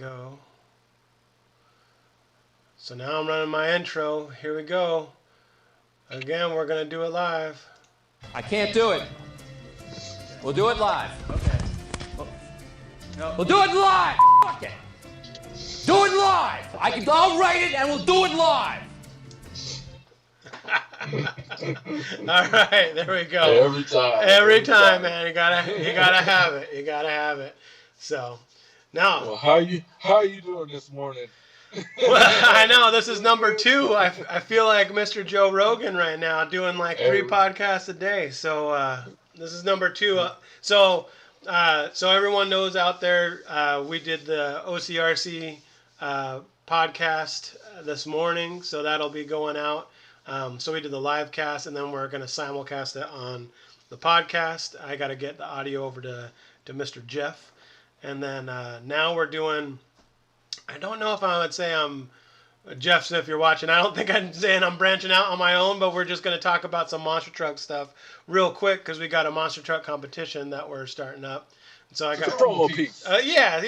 go. So now I'm running my intro. Here we go. Again, we're going to do it live. I can't do it. We'll do it live. Okay. We'll do it live. Fuck it. Do it live. I'll write it and we'll do it live. All right, there we go. Every time, man. You gotta have it. You gotta have it. So now, well, how are you doing this morning? Well, I know this is number 2. I feel like Mr. Joe Rogan right now, doing like 3 podcasts a day. So this is number 2. So everyone knows out there, we did the OCRC podcast this morning. So that'll be going out. So we did the live cast, and then we're going to simulcast it on the podcast. I got to get the audio over to Mr. Jeff. And then now we're doing, I don't know if I would say I'm, Jeff, if you're watching, I don't think I'm saying I'm branching out on my own, but we're just going to talk about some monster truck stuff real quick because we got a monster truck competition that we're starting up. So I got a promo piece. Yeah.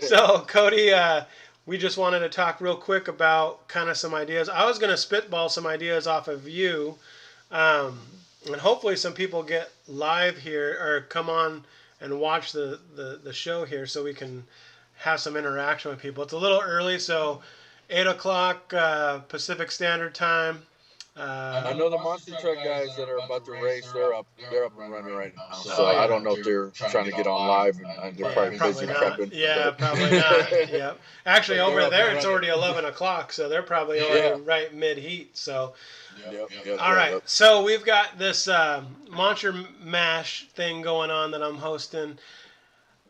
So Cody, we just wanted to talk real quick about kind of some ideas. I was going to spitball some ideas off of you, and hopefully some people get live here or come on and watch the show here so we can have some interaction with people. It's a little early, so 8 o'clock Pacific Standard Time. I know the monster truck guys that are about to race. They're up and running right now. So I don't know if they're trying to get on live and they're probably busy prepping. Yeah, probably not. Yep. Actually, over there it's already 11 o'clock, so they're probably already right mid heat. So. Yep, all right. So we've got this Monster Mash thing going on that I'm hosting.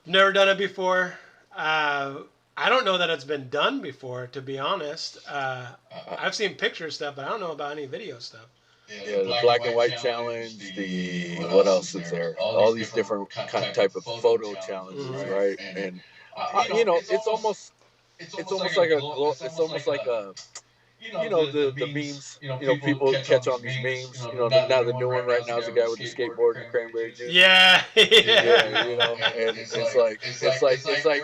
Never done it before. I don't know that it's been done before, to be honest. I've seen picture stuff, but I don't know about any video stuff. Yeah, the black and white challenge, what else is there? All these different kind of type of photo challenges, right? And it's almost like a the memes, people catch on these memes. Now the new one right now is the guy with the skateboard and cranberry juice. Yeah. And it's like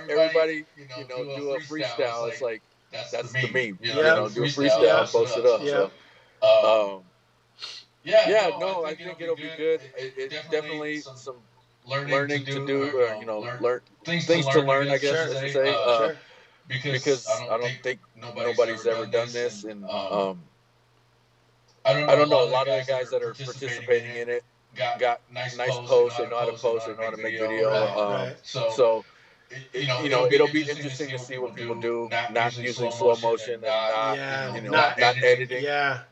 everybody, do a freestyle. It's like that's the meme. Do a freestyle, post it up. Yeah. So, I think it'll be good. It's definitely some learning to do, things to learn, I guess I should say. Sure. Because I don't think nobody's ever done this, and I don't know. A lot of the guys that are participating in it got nice posts. They know how to post. They know how to make video. So it'll be interesting to see what people do, not using slow motion and not editing. Yeah.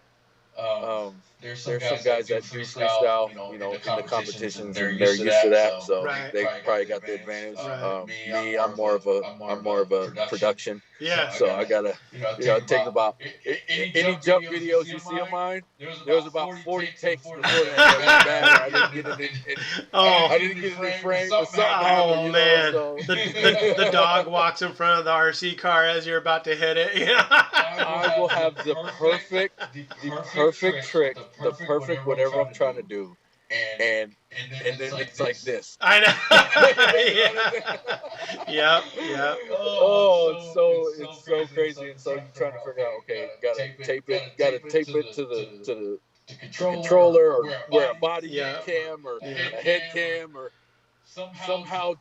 There's some guys that do freestyle, in the competitions, and they're used to that, so they probably got the advantage. Me, I'm more of a production. Yeah. So I gotta, take about any jump videos you see of mine. There was about 40 takes before that went bad. I didn't get it in frame. Oh man, the dog walks in front of the RC car as you're about to hit it. I will have the perfect trick, the perfect whatever I'm trying to do, and then it's like this. I know. Yep. It's so crazy, and so you're trying to figure out, okay, gotta tape it to the controller, or wear a body cam or a head cam, or somehow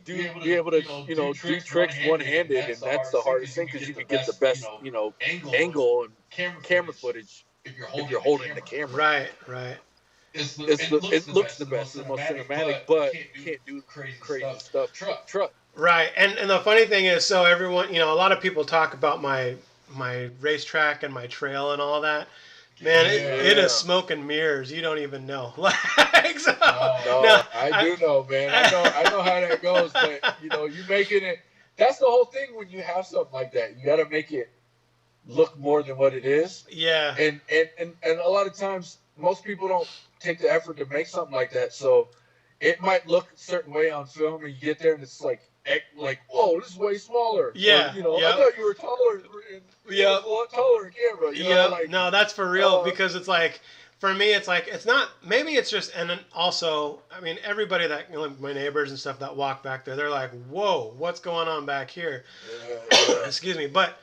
be able to do tricks one-handed, and that's the hardest thing, because you can get the best angle and camera footage if you're holding the camera. Right. It looks the best, it's the most cinematic, but you can't do crazy stuff. Truck. Right, and the funny thing is, so everyone, a lot of people talk about my racetrack and my trail and all that. Man, it is smoke and mirrors. You don't even know. I do know, man. I know how that goes, but you making it. That's the whole thing when you have something like that. You got to make it look more than what it is. Yeah. And a lot of times, most people don't take the effort to make something like that. So it might look a certain way on film, and you get there and it's like, whoa, this is way smaller. Yeah. Or, I thought you were taller. A lot taller in camera. No, that's for real, because it's like for me, it's like, it's not, maybe it's just, and then also, I mean, everybody that, my neighbors and stuff that walk back there, they're like, whoa, what's going on back here? Excuse me. But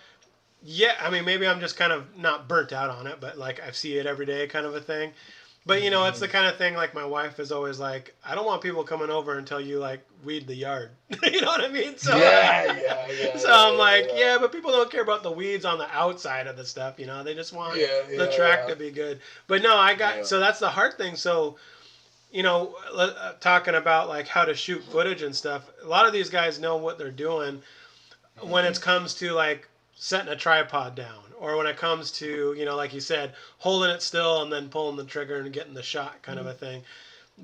yeah, I mean, maybe I'm just kind of not burnt out on it, but like I see it every day kind of a thing. But it's the kind of thing, like, my wife is always like, I don't want people coming over until you like weed the yard. You know what I mean? So so I'm like, yeah, but people don't care about the weeds on the outside of the stuff. They just want the track to be good. But no, I got so that's the hard thing. So talking about like how to shoot footage and stuff. A lot of these guys know what they're doing when it comes to like setting a tripod down, or when it comes to, like you said, holding it still and then pulling the trigger and getting the shot kind of a thing.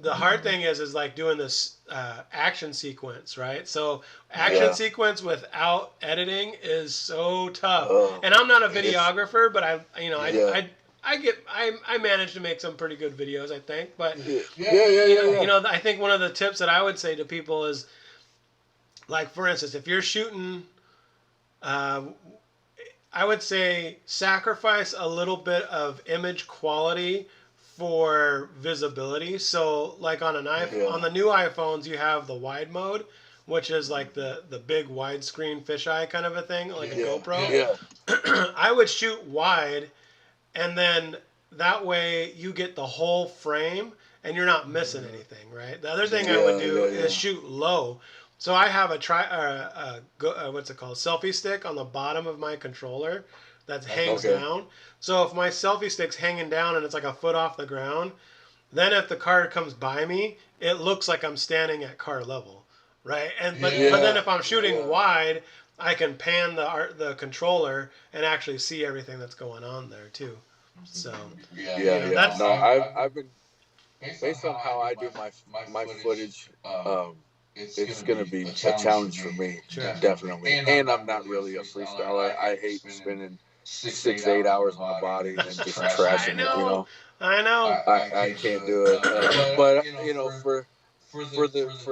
The hard thing is like doing this action sequence, right? So action sequence without editing is so tough. And I'm not a videographer, but I managed to make some pretty good videos, I think. But I think one of the tips that I would say to people is, like, for instance, if you're shooting, I would say sacrifice a little bit of image quality for visibility. So like on on the new iPhones, you have the wide mode, which is like the big widescreen fisheye kind of a thing, like a GoPro. I would shoot wide, and then that way you get the whole frame and you're not missing anything, right? The other thing I would do is shoot low. So I have what's it called? Selfie stick on the bottom of my controller that hangs down. So if my selfie stick's hanging down and it's like a foot off the ground, then if the car comes by me, it looks like I'm standing at car level, right? But then if I'm shooting wide, I can pan the controller and actually see everything that's going on there too. So that's I've been, based on how I do my footage. It's going to be a challenge for me, definitely. And I'm not really a freestyler. I hate spending 6-8 hours on the body and just trashing it. I know. I can't do it. But for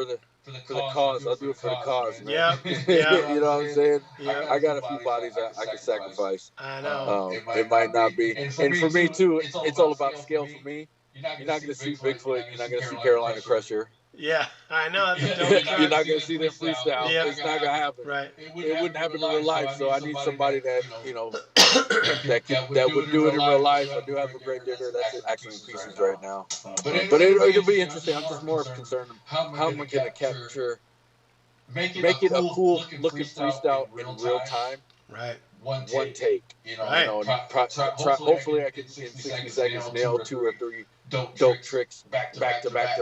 the cause, I'll do it for the cause. Man. Yeah. You know what I'm saying? Yeah. I got a few bodies that I can sacrifice. I know. It might not be, and for me too, it's all about scale for me. You're not going to see Bigfoot. You're not going to see Carolina Crusher. Yeah, I know. That's You're not going to see them freestyle. Yeah. It's not going to happen. Right. It wouldn't happen in real life. So I need somebody that that would do it in real life. I do have a great digger that's actually in pieces right now. But it'll be interesting. I'm just more concerned how am I going to capture, make it a cool looking freestyle in real time. Right. One take. Hopefully I can in 60 seconds nail 2 or 3 dope tricks back to back.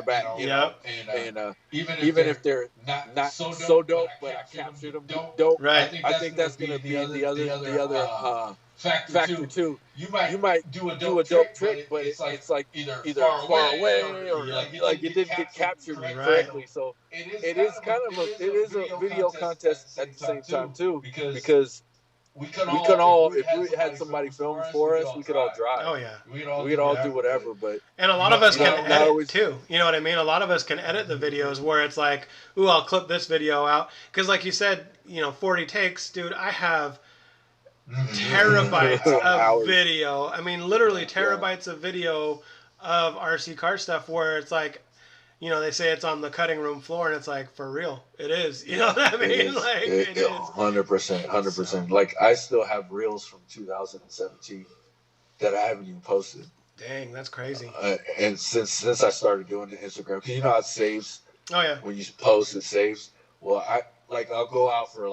And even if they're not so dope, but I captured them dope. Right. I think that's gonna be the other factor too. You might do a dope trick, but it's like either far away or like you didn't get captured correctly. So it is kind of a video contest at the same time too, because we could all, if we had somebody film for us, we could all drive. Oh yeah, we could all do whatever. But and a lot of us can edit too. You know what I mean? A lot of us can edit the videos where it's like, ooh, I'll clip this video out because, like you said, 40 takes, dude. I have terabytes of video. I mean, literally terabytes of video of RC car stuff where it's like, they say it's on the cutting room floor, and it's like, for real, it is. You know what I mean? It is. 100%. Like, I still have reels from 2017 that I haven't even posted. Dang, that's crazy. And since I started doing the Instagram, because how it saves. Oh yeah. When you post, it saves. Well, I'll go out for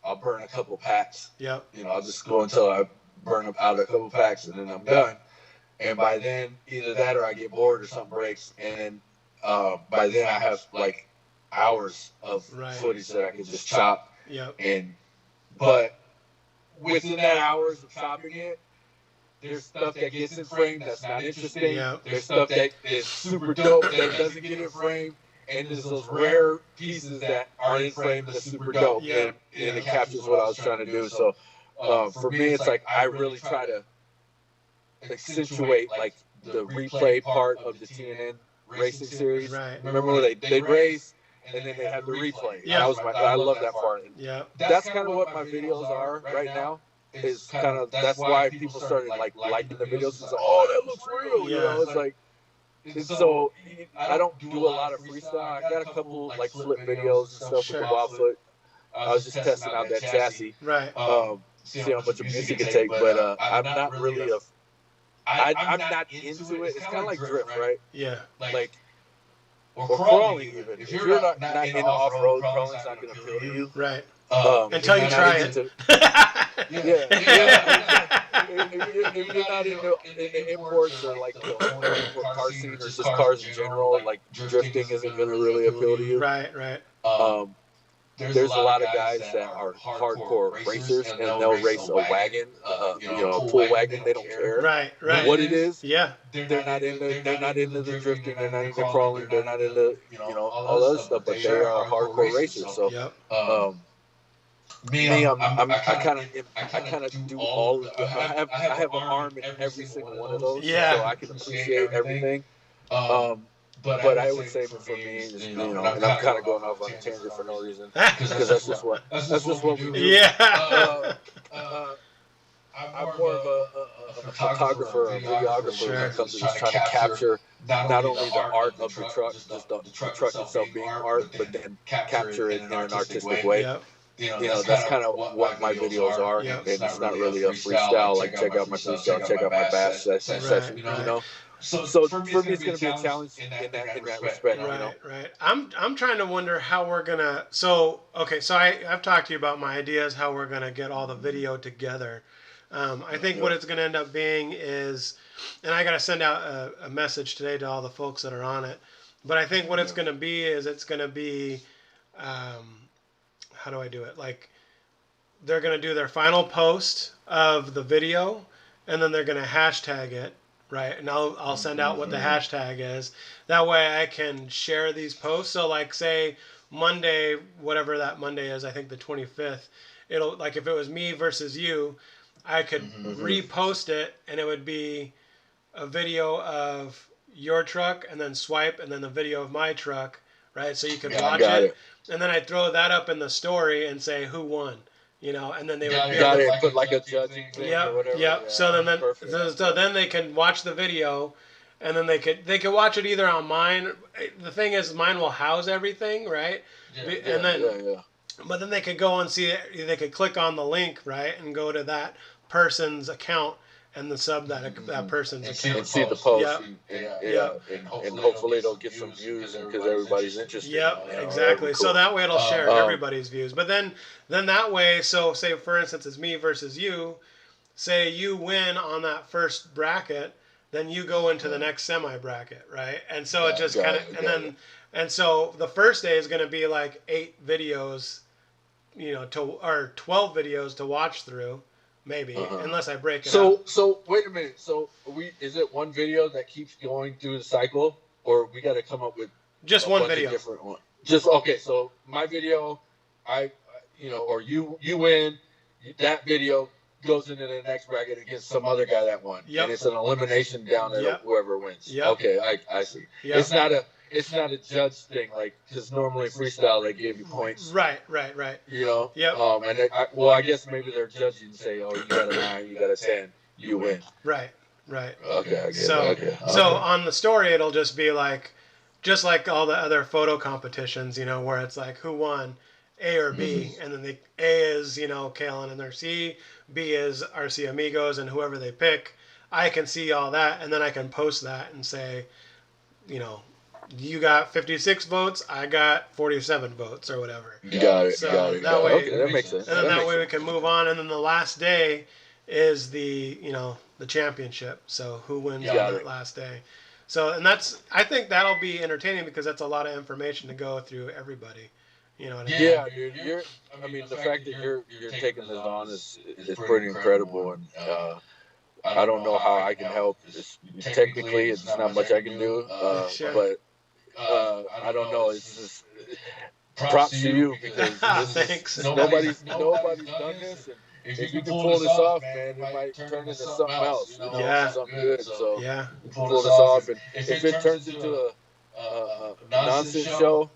I'll burn a couple packs. Yep. I'll just go until I burn out a couple packs, and then I'm done. And by then, either that or I get bored or something breaks, and by then I have hours of footage that I can just chop. Yep. But within that hours of chopping it, there's stuff that gets in frame that's not interesting. Yep. There's stuff that is super dope that doesn't get in frame. And there's those rare pieces that are in frame that's super dope. And it captures what I was trying to do. So for me, it's like I really try to accentuate the replay part of the TNN racing series. Right. Remember when they race and then they have the replay? Yeah. I love that part. Yeah. That's kind of what my videos are right now. is kind of, that's why people started like liking the videos. It's like, oh, that looks real, you know. It's like, and so I don't do a lot of freestyle. I got a couple like flip videos and stuff with the Wildfoot. I was just testing out that chassis, right? See how much abuse it could take. But I'm not really I'm not into it. It's kind of like drift, right? Yeah. Like, or crawling even. If you're not in off-road, crawling's not going to appeal to you. Right. Until you try it. If you're not into imports or like the import car scene or just cars in general, like drifting isn't going to really appeal to you. Right, right. There's a lot of guys that are hardcore racers and they'll race a wagon, a pull wagon. They don't care what it is. Yeah. They're not into the drifting. They're not into crawling. They're not into all other stuff. But they are hardcore racers. So me, I kind of do all. I have an arm in every single one of those. Yeah. So I can appreciate everything. But I would say for me, is, and I'm kind of going off on a tangent for no reason, because that's just what we do. Yeah. I'm more of a photographer, a videographer when it comes to just trying to capture not only the art of the truck, just the truck itself being art, but then capture it in an artistic way. Yep. That's kind of what my videos are, and it's not really a freestyle. Like, check out my freestyle, check out my bash session, So for me, it's going to be a challenge in that respect. Right. I'm trying to wonder how we're gonna. So I've talked to you about my ideas how we're gonna get all the video together. I think what it's gonna end up being is, and I gotta send out a message today to all the folks that are on it. But I think what it's gonna be is it's gonna be, how do I do it? Like, they're gonna do their final post of the video, and then they're gonna hashtag it. Right, and I'll send out what the hashtag is. That way I can share these posts. So like, say Monday, whatever that Monday is, I think the 25th, it'll, like, if it was me versus you, I could repost it, and it would be a video of your truck, and then swipe, and then the video of my truck, right? So you could watch it, and then I'd throw that up in the story and say who won. And then they would put like a judging thing or whatever. Yep. Yeah, so then they can watch the video, and then they could watch it either on mine. The thing is, mine will house everything, right? But then they could go and see it. They could click on the link, right, and go to that person's account and the sub that person's account. And see the post. And hopefully it'll get some views because everybody's interested. Yep, exactly. Cool. So that way it'll share everybody's views. But then that way, so say for instance it's me versus you. Say you win on that first bracket, then you go into the next semi bracket, right? And so it just kind of and so the first day is going to be like 8 videos, or 12 videos to watch through. Maybe, unless I break it up. So wait a minute. So is it one video that keeps going through the cycle, or we got to come up with just one video? Different one. Just okay. So my video, or you win. That video goes into the next bracket against some other guy that won, and it's an elimination down to whoever wins. Yep. Okay, I see. Yep. It's not a judge thing, like, because normally freestyle they give you points. Right. Yep. And I guess maybe they're judging and say, oh, you got a 9, you got a 10, you win. Right. Okay. I get it. So on the story, it'll just be like, just like all the other photo competitions, where it's like who won, A or B, and then the A is Kalen and their C, B is RC Amigos, and whoever they pick, I can see all that, and then I can post that and say, you got 56 votes, I got 47 votes, or whatever. Got it. That way, okay, that makes sense. And then that way we can move on. And then the last day is the championship. So who wins on that last day? So, and I think that'll be entertaining because that's a lot of information to go through everybody. You know what I mean? Yeah, dude. The fact that you're taking this on is pretty incredible, and I don't know how I can help. Technically, it's not much I can do, but I don't know. It's just props to you because nobody's done this. And if you can pull this off, man, it might turn into something else. Something good. So pull this off, and if it turns into a nonsense show,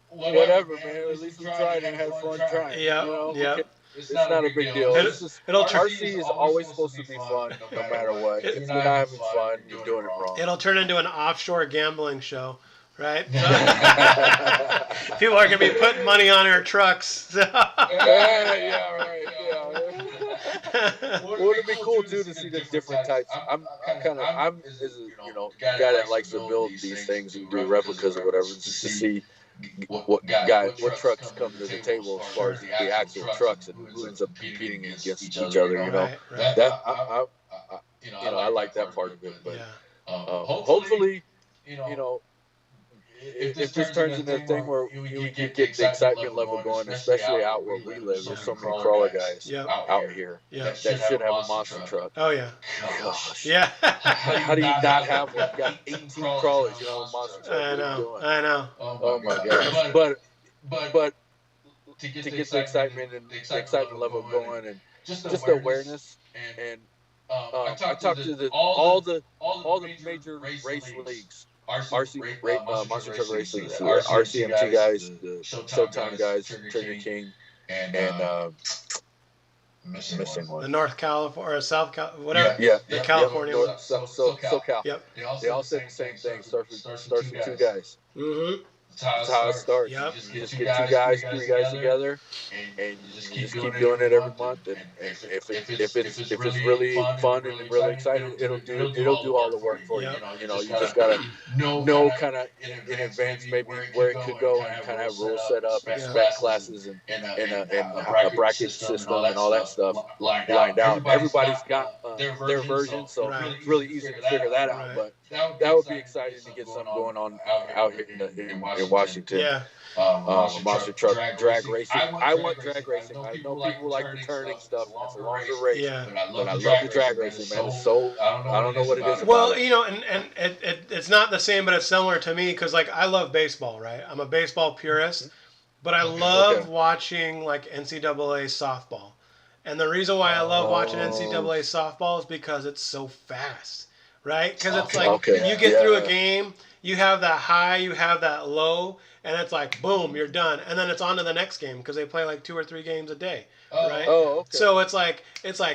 whatever, man. At least we tried and had fun trying. Yeah. It's not a big deal. It's just RC is always supposed to be fun, no matter what. If you're not having fun, you're doing it wrong. It'll turn into an offshore gambling show, right? People are gonna be putting money on our trucks. Yeah, right. Well, it'd be cool too to see the different types. I'm as a guy that likes to build these things and do replicas or whatever, just to see what trucks come to the table as far as the actual trucks and who ends up competing against each other. Right. That I like that part of it. But hopefully, if this turns into a thing where we can get the excitement level going, especially out where we live, there's so many crawler guys out here that should have a monster truck. Oh yeah. Gosh. Yeah. How do you not have one? You got 18 crawlers, a monster truck. I know. Oh my gosh. But to get the excitement and the excitement level going, and just the awareness, and I talked to all the major race leagues. Monster Truck Race League, RCMT guys, the Showtime guys, Trigger King, and missing one. The North California or South California, whatever. Yeah. The California one. SoCal. Yep. They all said the same thing. Starts with two guys. Mm-hmm. That's how it starts. Yep. You just get 2 guys, 3 guys together, and you just keep doing it every month. And if it's really fun and really exciting, it'll do all the work for you. You just gotta know kind of in advance maybe where it could go and kind of have rules set up and spec classes and a bracket system and all that stuff lined out. Everybody's got their version, so it's really easy to figure that out. But that would be exciting to get something going on out here in Washington. Yeah. Monster truck drag racing. I want drag racing. I know people like the turning stuff. That's a longer race. Yeah. But I love the drag racing, man. It's so I don't know what it is. Well, and it's not the same, but it's similar to me because I love baseball, right? I'm a baseball purist, but I love watching like NCAA softball, and the reason why I love watching NCAA softball is because it's so fast, right? Because it's like you get through a game, you have that high, you have that low, and it's like boom, you're done, and then it's on to the next game because they play like 2 or 3 games a day, right? So it's like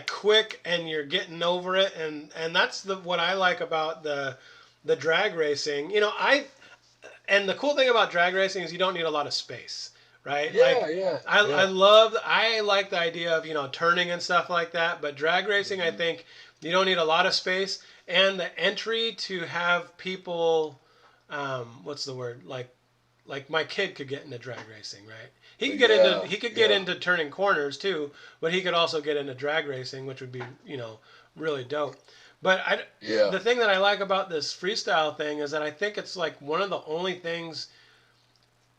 quick, and you're getting over it, and that's what I like about the drag racing. And the cool thing about drag racing is you don't need a lot of space, right? I like the idea of turning and stuff like that, but drag racing, I think you don't need a lot of space, and the entry to have people, what's the word, like my kid could get into drag racing, right? He could get into turning corners too, but he could also get into drag racing, which would be really dope. But the thing that I like about this freestyle thing is that I think it's like one of the only things,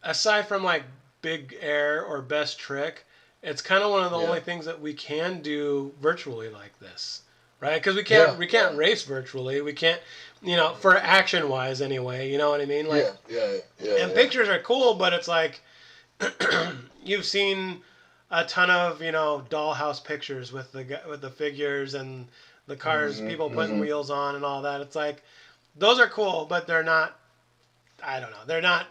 aside from like big air or best trick, it's kind of one of the only things that we can do virtually like this, right? Because we can't race virtually. We can't, for action wise anyway. You know what I mean? Like, and pictures are cool, but it's like you've seen a ton of dollhouse pictures with the figures and the cars, people putting wheels on and all that. It's like those are cool, but they're not. I don't know. They're not.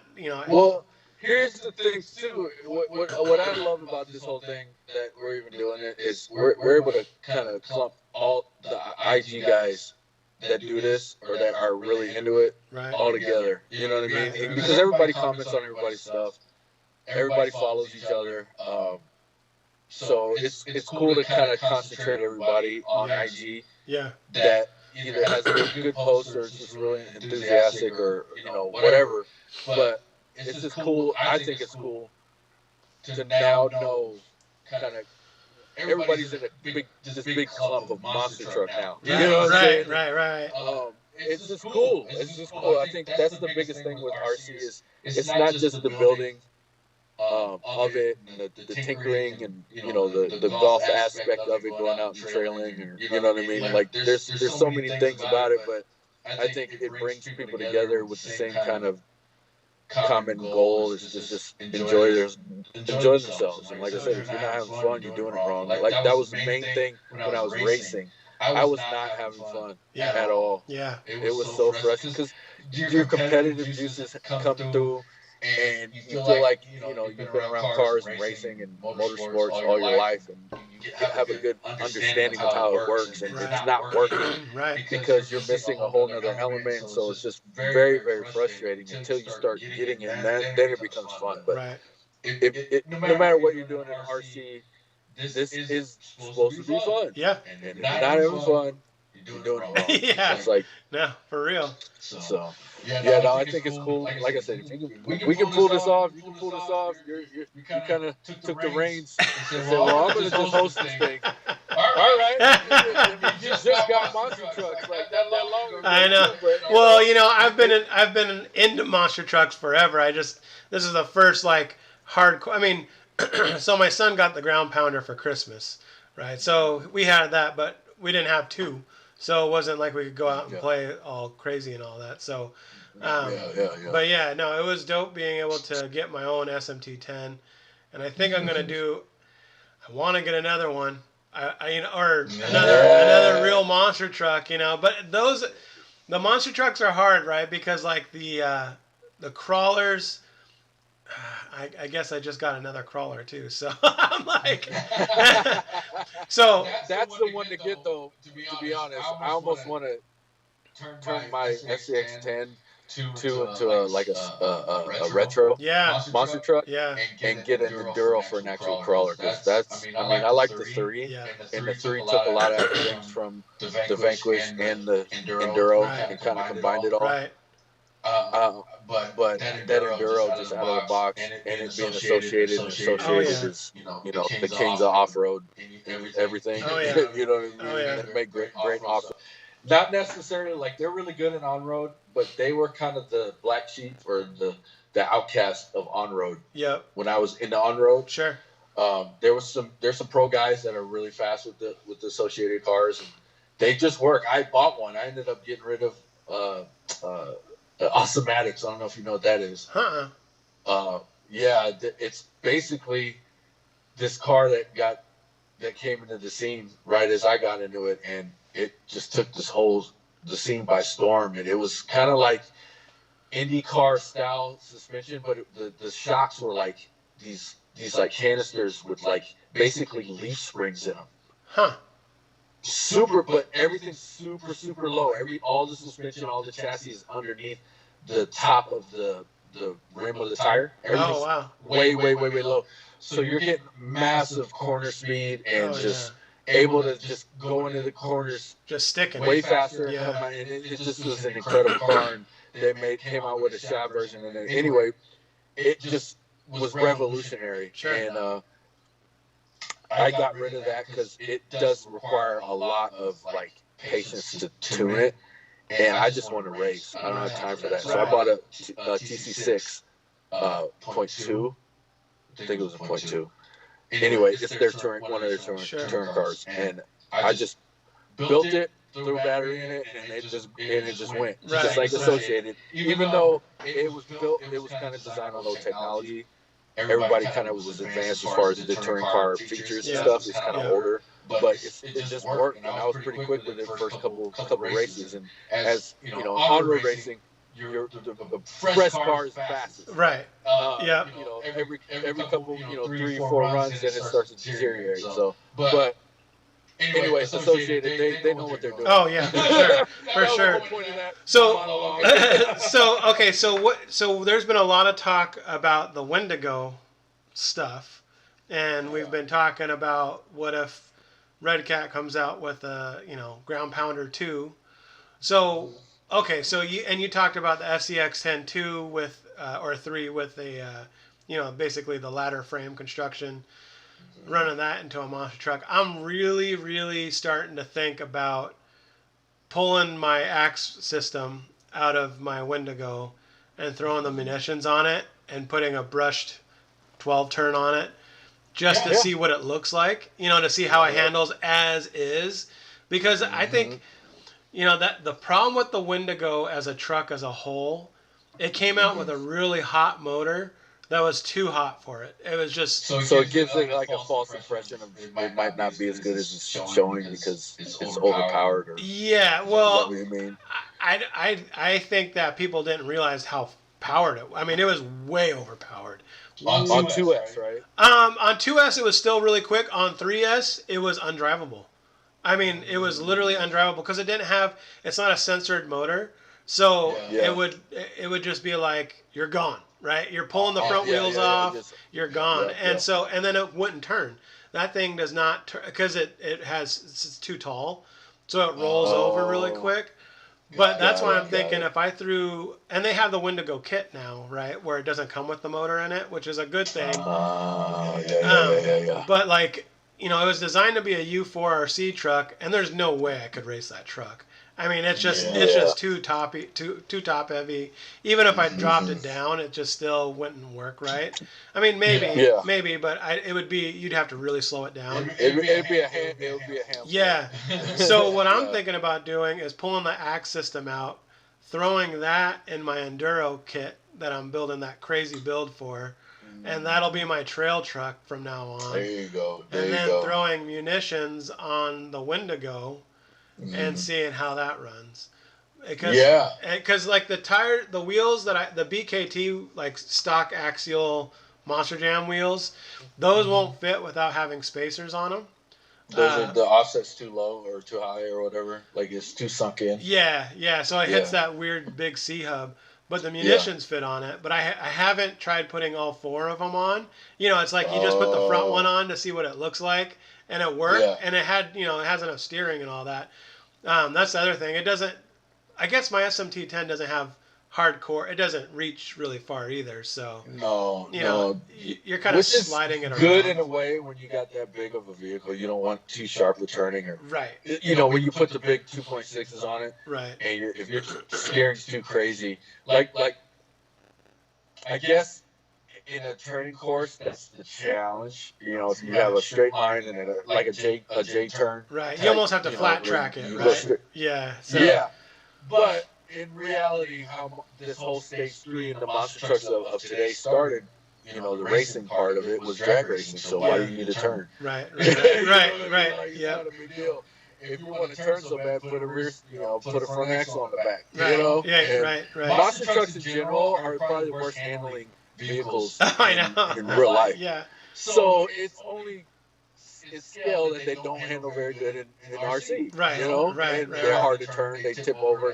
Well, here's the thing too. What I love about this whole thing that we're even doing it is we're able to kind of clump all the IG guys that do this or that are really into it all together. You know what I mean? Because everybody comments on everybody's stuff. Everybody follows each other. So it's cool to kind of concentrate everybody on IG. Yeah. That either has a good post or is just really enthusiastic or whatever. But it's just cool. I think it's cool to now know kind of everybody's in this big clump of monster truck now. You know what I'm saying? Right. It's just cool. I think that's the biggest thing with RC is it's not just the building of it and the tinkering and the golf aspect of it, going out and trailing, or you know what I mean. Like there's so many things about it, but I think it brings people together with the same kind of common goal is just enjoy themselves. And like I said, if you're not having fun, you're doing it wrong. Like that was the main thing when I was racing. I was not having fun at all. Yeah, it was so frustrating because your competitive juices come through. and you feel like you've been around cars and racing and motorsports all your life, and you have a good understanding of how it works, and it's not working Right. because you're missing a whole nother element. So it's just very, very frustrating until you start getting it, and then it becomes fun. But Right. no matter what you're doing in RC, this is supposed to be fun. Yeah. And if you're not having fun, you're doing it wrong. Yeah. It's like, no, for real. So yeah, no, I think it's cool. Like I said, if we can pull this off, you can pull this off. You kind of took the reins and said, well, I'm gonna just host this thing. All right. You just got monster trucks like that long ago. I know. Well, I've been into monster trucks forever. This is the first like hardcore. I mean, so my son got the ground pounder for Christmas, right? So we had that, but we didn't have two. So it wasn't like we could go out and play all crazy and all that. So, but yeah, no, it was dope being able to get my own SMT10, and I think I'm gonna do. I want to get another one, or another real monster truck, But the monster trucks are hard, right? Because like the crawlers. I guess I just got another crawler too, so I'm like, so that's the one to get though. To be honest, I almost want to turn my SCX10 into a retro monster truck, and get an enduro for an actual crawler, because I like the 3, and the 3 took a lot of things from the Vanquish and the enduro, and kind of combined it all. Right. But that enduro just out of the box, and it being associated is the kings of off-road and everything. Oh, yeah. You know what I mean? They make great off-road. Not necessarily like they're really good in on-road, but they were kind of the black sheep or the outcast of on-road. Yep. When I was into on-road, sure. There's some pro guys that are really fast with the associated cars, and they just work. I bought one. I ended up getting rid of Awesomatics. I don't know if you know what that is. Yeah, it's basically this car that came into the scene right as I got into it, and it just took the scene by storm. And it was kind of like IndyCar style suspension, but the shocks were like these like canisters with like basically leaf springs in them. Huh. Super, but everything's super low. All the suspension, all the chassis is underneath the top of the rim of the tire. Everything's way low. So you're getting massive corner speed and able to just go into the corners, just sticking way faster. Yeah. And it just was an incredible car. And they came out with a shop version, and then anyway, it just was revolutionary. Sure. And I got rid of that because it does require a lot of like patience to tune it, and I just want to race. I don't have time for that. So I bought a TC6 .2. I think it was a .2. Anyway, it's their one of their touring cars, and I just built it, threw a battery in it, and it just went. Right. Just like Associated, even though it was built, it was kind of designed on low technology. Everybody kind of was advanced as far as the touring car features and stuff. It's kind of older, but it just worked. And I was pretty quick with it first couple races. And as on-road racing, the fresh car is fastest. Right. Yeah. Every couple 3 or 4 runs, then it starts to deteriorate. So, but anyway, Associated, they know what they're doing. Oh yeah, for sure. So okay, so there's been a lot of talk about the Wendigo stuff, and we've been talking about what if Red Cat comes out with a ground pounder 2. So okay, so you talked about the SCX10 2 with or 3 with a basically the ladder frame construction. Running that into a monster truck. I'm really starting to think about pulling my axe system out of my Wendigo and throwing the munitions on it and putting a brushed 12 turn on it just to see what it looks like, to see how it handles as is, because I think that the problem with the Wendigo as a truck as a whole, it came out with a really hot motor that was too hot for it. It was just so it gives it like a false impression of it might not be as good as it's showing because it's overpowered. Or yeah, well, is that what you mean? I think that people didn't realize how powered it. I mean, it was way overpowered. On 2S, right? On 2S, it was still really quick. On 3S, it was undrivable. I mean, it was literally undrivable because it didn't have. It's not a censored motor, so it would just be like you're gone, right? You're pulling the front wheels off, you're gone, and then it wouldn't turn. That thing does not turn because it's too tall, so it rolls over really quick. But that's why I'm thinking if I threw, and they have the Wendigo kit now, right, where it doesn't come with the motor in it, which is a good thing. But like, you know, it was designed to be a U4RC truck, and there's no way I could race that truck. I mean, it's just too top heavy. Even if I dropped it down, it just still wouldn't work right. I mean, maybe, but you'd have to really slow it down. It would be a ham. Yeah. So what I'm thinking about doing is pulling the axe system out, throwing that in my enduro kit that I'm building that crazy build for, and that'll be my trail truck from now on. There you go. And then throwing munitions on the Wendigo. And seeing how that runs, because like the wheels the BKT like stock axial Monster Jam wheels, those won't fit without having spacers on them. Those are the offsets too low or too high or whatever, like it's too sunk in. Yeah. So it hits that weird big C hub, but the munitions fit on it. But I haven't tried putting all 4 of them on. You know, it's like you just put the front one on to see what it looks like. And it worked, and it had, you know, it has enough steering and all that. That's the other thing. It doesn't. I guess my SMT10 doesn't have hardcore. It doesn't reach really far either. So you know, you're kind of sliding it around. Good in a way when you got that big of a vehicle. You don't want too sharp the turning, or right. You know, when you put the big 2.6s on it, right. And if your steering's too crazy, like I guess. In a turning course, that's the challenge. You know, if you have a straight line and like a J turn. Right. You almost have to flat track it, right? Yeah. So. Yeah. But in reality, how this whole stage 3 and the monster trucks of today started, you know, the racing part of it was drag racing. So why do you need a turn? Right. Like, Yeah. Not a big deal. If you want to turn so bad, put a front axle on the back. Right. You know. Yeah. And right. Monster trucks in general are probably the worst handling vehicles I know. in real life. Yeah. So it's skill that they don't handle very good in RC. Right. You know. Right. They're hard to turn. They tip over.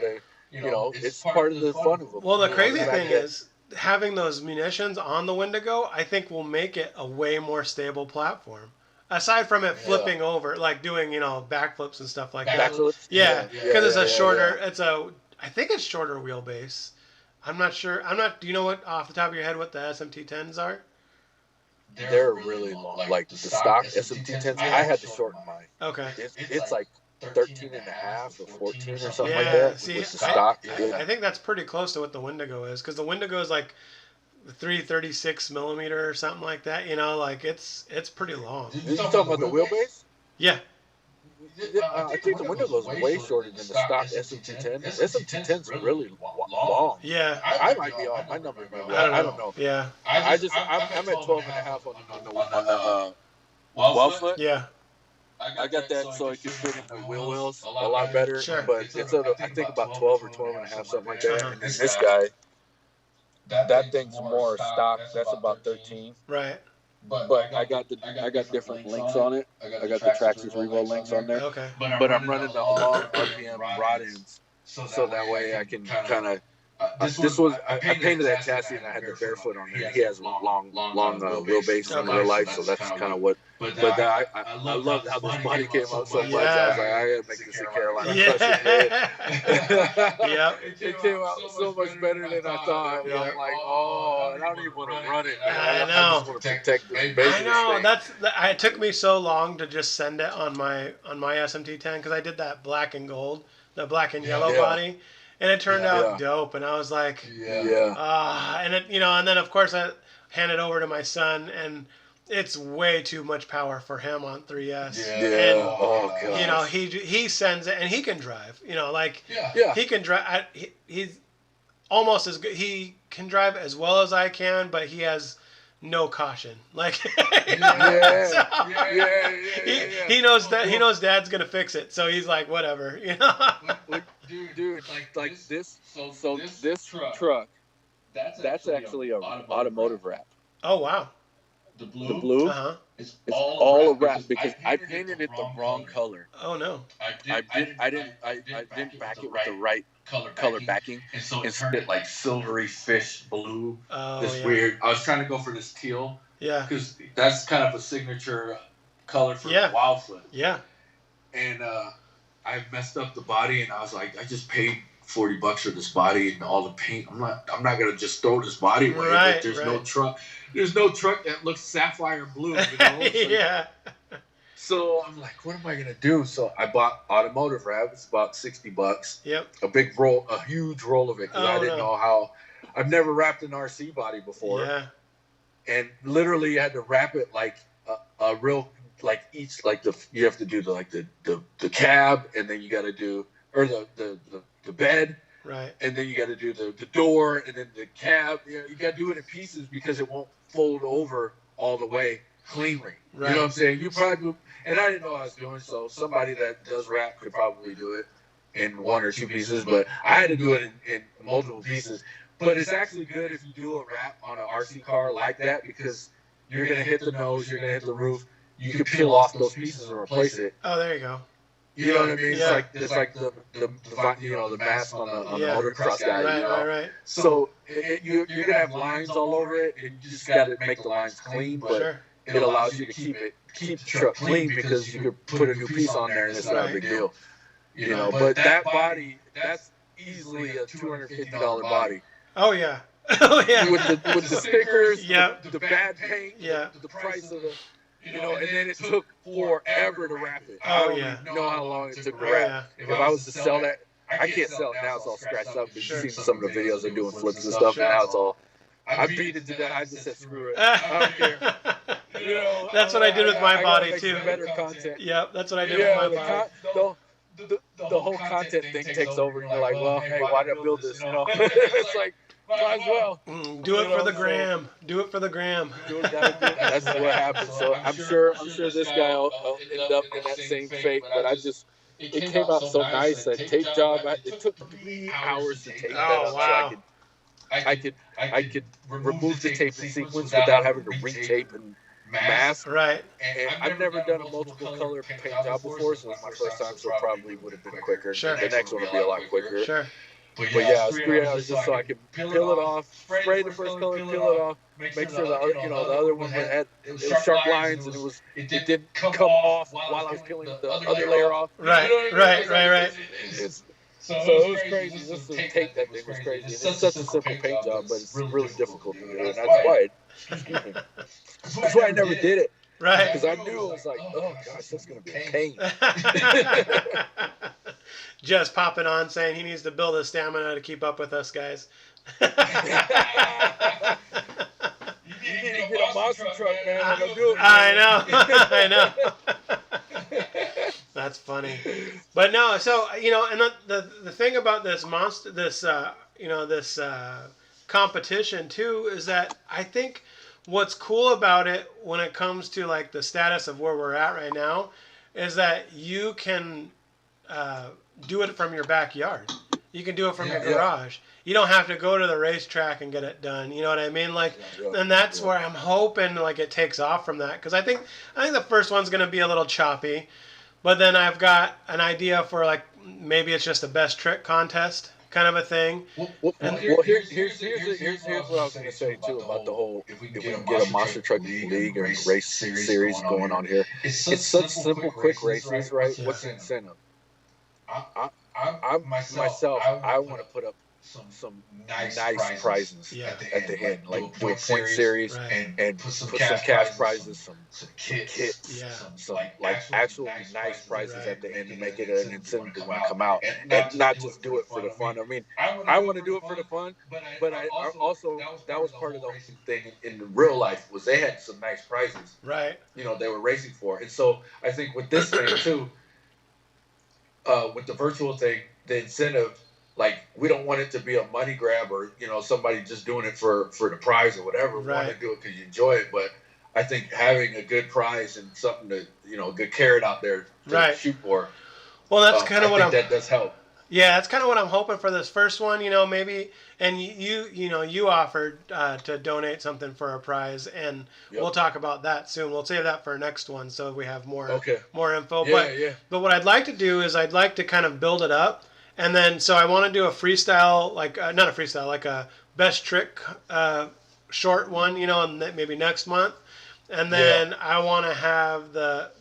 It's part of the fun of them. Well, the crazy thing is having those munitions on the Wendigo, I think will make it a way more stable platform. Aside from it flipping over, like doing, you know, backflips and stuff like that. Backflips? Yeah, because it's a shorter. I think it's shorter wheelbase. I'm not sure. Do you know what off the top of your head what the SMT10s are? They're really long. Like the stock SMT10s, I had to shorten mine. Okay. It's like 13 and a half or 14 or something like Yeah, that. see, with the stock. I think that's pretty close to what the Wendigo is, because the Wendigo is like 336 millimeter or something like that. You know, like it's pretty long. You talking about the wheelbase? Yeah. I think the Wendigo is way shorter than the stock SMT10. SMT10's really long. Yeah. I might be off my number, maybe. I don't know. Yeah. I'm at 12 and a half on the wall foot. Yeah. I got that so it can fit in the wheel wells a lot better. Sure. But it's I think about 12 or 12 and a half, something like that. And then this guy, that thing's more stock. That's about 13. Right. But I got different links on it. I got the Traxxas Revo links on there. Okay. But I'm running the long RPM rod ends, so that way I can kind of. I painted that chassis and I had the barefoot on there. He has long wheelbase in real life, so that's kind of what. But I loved how this body came out so much. I was like, I gotta make this a Carolina Crush. Yep. It came out so much better than I thought. You know, I'm like, I don't even want to run it. I know. I just want to protect the baby. I know. It took me so long to just send it on my SMT10 because I did that black and gold, the black and yellow body. And it turned out dope, and I was like, and it, you know, and then of course I handed it over to my son, and it's way too much power for him on 3S. And you know, he sends it, and he can drive. You know, like he can drive. He's almost as good. He can drive as well as I can, but he has no caution. Like he knows that he knows Dad's gonna fix it, so he's like, whatever, you know. Dude, like this. So this truck That's actually a automotive wrap. Oh wow. The blue Uh-huh. is all a wrap because I painted it the wrong color. Oh no. I didn't back it with the right color backing. Instead, like silvery fish blue. Oh, This yeah. weird. I was trying to go for this teal. Yeah. Because that's kind of a signature color for Wildfoot. Yeah. And I messed up the body, and I was like, I just paid $40 for this body and all the paint. I'm not gonna just throw this body away. Right, but there's right. no truck. There's no truck that looks sapphire blue. You know? Yeah. So I'm like, what am I gonna do? So I bought automotive wrap. It's about $60. Yep. A big roll, a huge roll of it because I didn't know how. I've never wrapped an RC body before. Yeah. And literally, you had to wrap it like a real, like each, like you have to do the cab, and then you got to do, or the bed, right, and then you got to do the door, and then the cab. You got to do it in pieces because it won't fold over all the way cleanly. Right. You know what I'm saying? You probably, and I didn't know what I was doing, so somebody that does wrap could probably do it in one or two pieces, but I had to do it in multiple pieces. But it's actually good if you do a wrap on an RC car like that because you're going to hit the nose, you're going to hit the roof. You can peel off those pieces and replace it. Oh, there you go. You know what I mean? Yeah. It's like the mask on the motocross guy. Right, you know? right. So you're going to have lines all over it, and you just got to make the lines clean. But it allows you to keep the truck clean because you could put a new piece on there and it's not a big deal. You know, but that body, that's easily a $250 body. Oh yeah. Oh yeah. With the stickers, Yep. the bad paint, the price of the, and then it took forever to wrap it. I don't know how long it took to wrap. If I was to sell that, I can't sell it now. It's all scratched up. You've seen some of the videos they're doing flips and stuff, and now it's all. I beat it to death. I just said screw it. I don't care. That's what I did with my body too. Better content. Yep, that's what I did with my body. The whole content thing takes over, and you're like, well, hey, why did I build this? It's like, might as well. Do it for the gram. Do it for the gram. That's what happens. So I'm sure this guy will end up in that same fate. But it came out so nice. That tape job, it took 3 hours to tape that up. Wow. So I could remove the tape in sequence without having to re-tape and mask. Right. And I've never done a multiple color paint job before, so it was my first time, so it probably would have been quicker. Sure. The next one will be a lot quicker. Sure. But yeah, it was 3 hours just so I could peel it off, spray the first color, peel it off, make sure the other one had sharp lines and it didn't come off while I was peeling the other layer off. Right. So it was crazy. Just to tape that thing was crazy. And it's such a simple paint job, but it's really difficult to do. And that's why I never did it. Right. Because I knew it was like, oh gosh, that's going to be a pain. Just popping on saying he needs to build his stamina to keep up with us guys. You need to get a monster truck, man. I know. That's funny. But no, so and the thing about this competition too is that I think what's cool about it when it comes to like the status of where we're at right now is that you can do it from your backyard. You can do it from your garage. You don't have to go to the racetrack and get it done. You know what I mean? Like, and that's where I'm hoping like it takes off from that, because I think the first one's going to be a little choppy, but then I've got an idea for like maybe it's just a best trick contest kind of a thing. Here's what I was going to say too about the whole if we can get a monster truck league or race series going on here. It's such simple, quick races, right? What's the incentive? I want to put up some nice prizes at the end, like do a point series and put some cash prizes, some kits, some like actual nice prizes at the end to make it an incentive to want to come out and not just do it for the fun. I mean, I want to do it for the fun, but I also that was part of the thing in real life was they had some nice prizes, right? They were racing for, and so I think with this thing too. With the virtual thing, the incentive, like we don't want it to be a money grab or somebody just doing it for the prize or whatever. We want to do it because you enjoy it, but I think having a good prize and something to a good carrot out there to shoot for. Well, that's kind of what that does help. Yeah, that's kind of what I'm hoping for this first one. Maybe, and you offered to donate something for a prize, and we'll talk about that soon. We'll save that for our next one, so we have more info. But what I'd like to do is I'd like to kind of build it up, and then so I want to do a freestyle, like not a freestyle, like a best trick short one, and maybe next month. And then I want to have the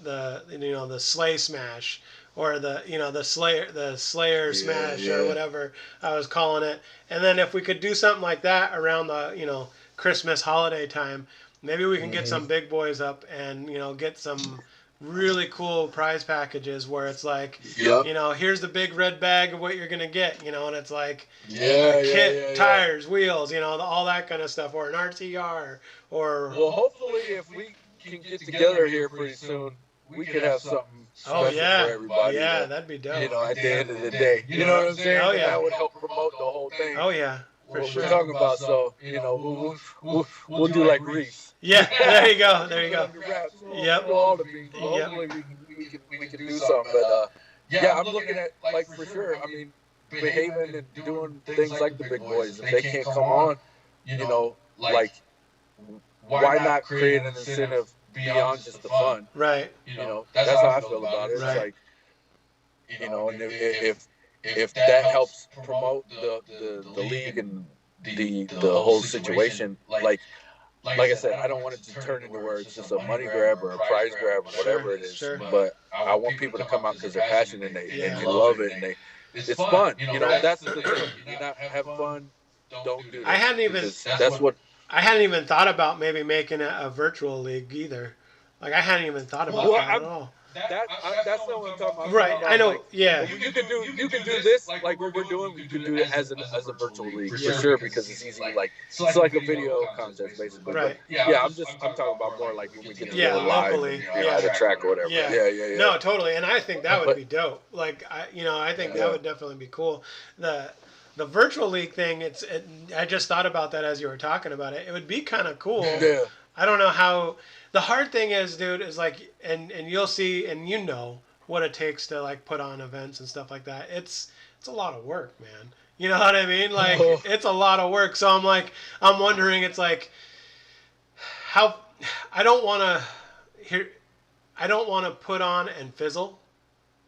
sleigh smash, or the Slayer smash, or whatever I was calling it. And then if we could do something like that around the Christmas holiday time, maybe we can get some big boys up and get some really cool prize packages where it's like, here's the big red bag of what you're gonna get, and it's like kit, tires, wheels, all that kind of stuff, or an RTR, or well, hopefully if we can get together here pretty soon, we could have something special for everybody. Yeah, that'd be dope. At the end of the day, you know what I'm saying? Oh yeah, that would help promote the whole thing. Oh yeah. For sure. We're talking about, so we'll do like Reese. Yeah, there you go. Yep. Hopefully we can do something, but I'm looking at, like, for sure. I mean, behaving and doing things like the big boys. If they can't come on, like, why not create an incentive beyond just the fun? Right. That's how I feel about it. It's like, and if that helps promote the league and the whole situation, like I said, I don't want it to turn into where it's just a money grab or a prize grab or whatever it is. Sure. But I want people to come out because they're passionate and they love it, and it's fun. That's the thing. You not have fun, don't do that. I hadn't even thought about maybe making a virtual league either. Like, I hadn't even thought about that at all. That's not what I'm talking about. Right, I know. Like, yeah, you can do this like what we're doing. You can do it as a virtual league for sure, because it's easy. Like, it's like a video contest basically. Right. But, I'm talking about more like when we get to go live, locally, at a track or whatever. Yeah. No, totally. And I think that would be dope. Like, I think that would definitely be cool. The virtual league thing. I just thought about that as you were talking about it. It would be kind of cool. Yeah. I don't know how. The hard thing is, dude, is like, and you'll see, and what it takes to like put on events and stuff like that. It's a lot of work, man. You know what I mean? Like, it's a lot of work. So I'm wondering, it's like, how, I don't want to put on and fizzle.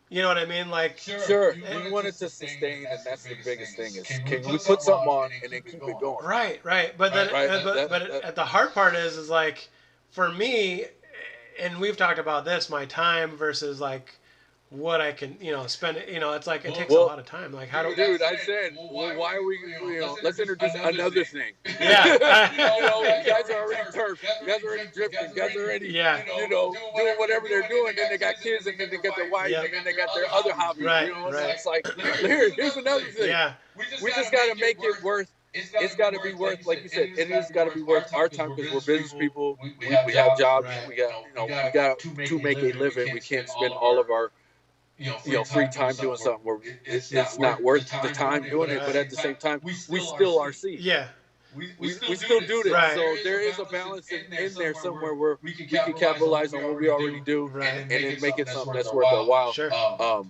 You know what I mean? Like, sure. We want it to sustain, and that's the biggest thing. Is can we put something on and then keep it going? Right. But then, but the hard part is like, for me, and we've talked about this, my time versus like what I can, spend. It's like it takes a lot of time. Like, how do? Dude, I said, why are we? Let's introduce another thing. Yeah. You guys are already turf. You guys are already drifting. You guys are already, doing whatever they're doing. Then they got kids, and then they got their wife, and then they got their other hobbies. Right. So it's like, here's another thing. Yeah. We just got to make it worth. It's got to be worth, like you said, it has got to be worth our time, because we're business people. We have jobs. Right. We got to make a living. We can't spend all of our free time doing something where it's not worth the time doing it. But at the same time, we still are seeing. Yeah. We still do this. Right. So there is a balance in there somewhere where we can capitalize on what we already do, and then make it something that's worth a while. Sure.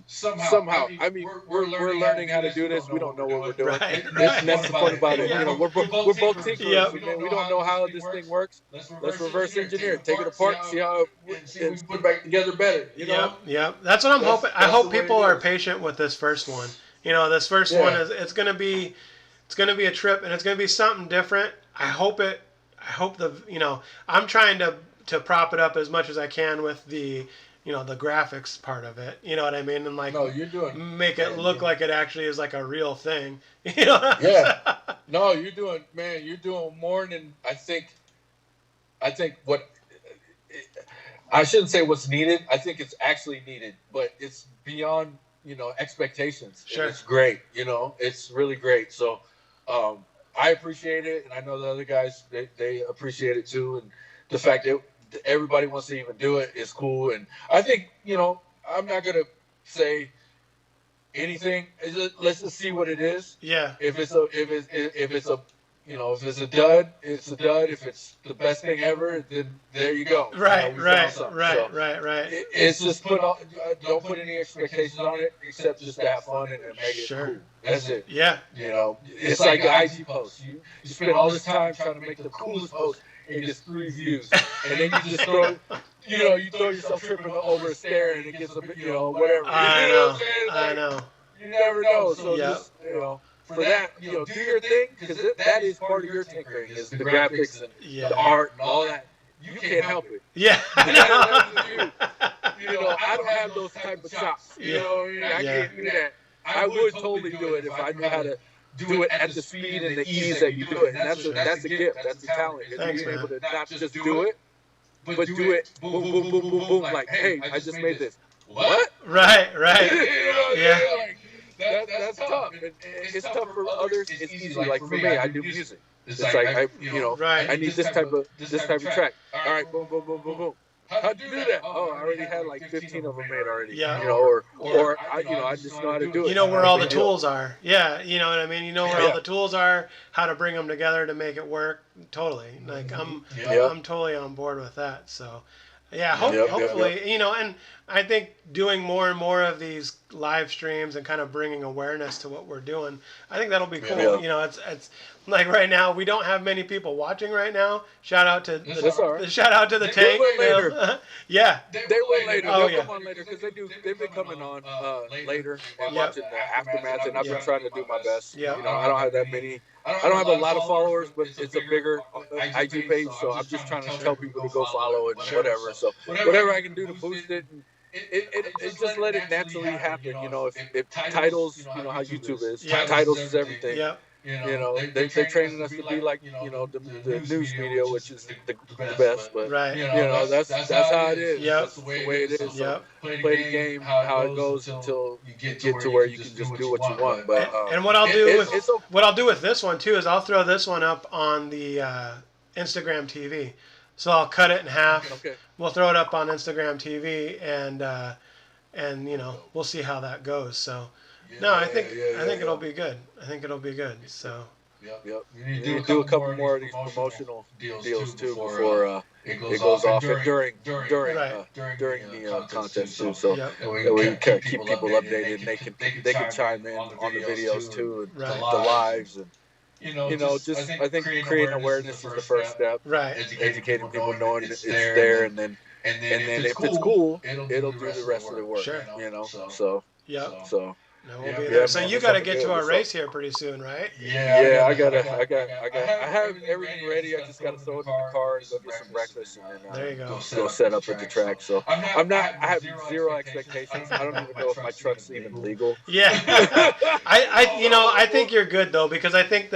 Somehow, I mean, we're learning how to do this. We don't know what we're doing. Right. That's the point about it. We're both tinkerers. Yep. We don't know how this thing works. Let's reverse engineer it. Take it apart, see how it's put back together better. Yep. That's what I'm hoping. I hope people are patient with this first one. This first one it's going to be a trip, and it's going to be something different. I hope I'm trying to prop it up as much as I can with the graphics part of it. You know what I mean? And like, make it look like it actually is like a real thing. No, you're doing more than I think what, I shouldn't say what's needed. I think it's actually needed, but it's beyond, expectations. Sure. And it's great. It's really great. So, I appreciate it, and I know the other guys, they appreciate it too. And the fact that everybody wants to even do it is cool. And I think, I'm not gonna say anything. Let's just see what it is. Yeah. If it's a if it's a dud, it's a dud. If it's the best thing ever, then there you go. Right, we right, found something. right, So right. it's just don't put any expectations on it except just to have fun and make it cool. That's it. Yeah. It's like an IG post. You spend all this time trying to make the coolest post and it gets 3 views, and then you just throw. You throw yourself tripping over a stair and it gets a bit, whatever. I know. I know. You never know. So just, for that, do your thing, because that is part of your tinkering, is the graphics and the art and all that. You can't help it. Yeah. I don't have those type of chops. I can't do that. I would totally do it if I knew how to do it at the speed and the ease that you do it. And that's a gift. That's a talent. Thanks, being able man. to not just do it, but do it boom, boom, boom, boom, boom. Like, hey, I just made this. What? Right. Yeah. That's tough. It's tough for others. It's easy. Like for me, I do music. It's like I need this type of track. All right, boom, boom, boom, boom, boom. How'd you do that? Oh, I already had like 15 of them made already. Yeah. Or I just know how to do it. You know where all the tools are. Yeah, you know what I mean? You know where all the tools are, how to bring them together to make it work. Totally. Like I'm totally on board with that. So yeah, hopefully, and I think doing more and more of these live streams and kind of bringing awareness to what we're doing, I think that'll be cool. Yeah. It's like right now we don't have many people watching right now. Shout out to the tank. Later. Yeah. They will later. Oh, They'll come on later because they've been coming on later and watching the aftermath, and I've been trying to do my best. Yeah. I don't have that many. I don't have a lot of followers, but it's a bigger IG page, so I'm just trying to tell people to go follow it and whatever. So whatever I can do to boost it, and it just let it naturally happen. If titles, how YouTube is, titles is everything. Yeah. They're training us to be like, the news media, which is the best. But that's how it is. Yep. That's the way it is. So Yep. play the game how it goes until you get to where you can just do what you want. But and what I'll do with this one too is I'll throw this one up on the Instagram TV. So I'll cut it in half. Okay. We'll throw it up on Instagram TV and we'll see how that goes. So. No, I think it'll be good. I think it'll be good. So. Yep. You need to do a couple more of these promotional deals too before it goes off and during the contest too. So we can keep people updated and they can chime in on the videos too and the lives and. Just I think creating awareness is the first step. Right. Educating people, knowing it's there, and then if it's cool, it'll do the rest of the work. Sure. So. Yep. So. No, we'll be there. So you got to get to our race here pretty soon, right? Yeah, I have everything ready. I just got to throw it in the car and go get some breakfast and then there you go. Go set up at the track. So I have zero expectations. I don't even know if my truck's even legal. Yeah. I think you're good though, because I think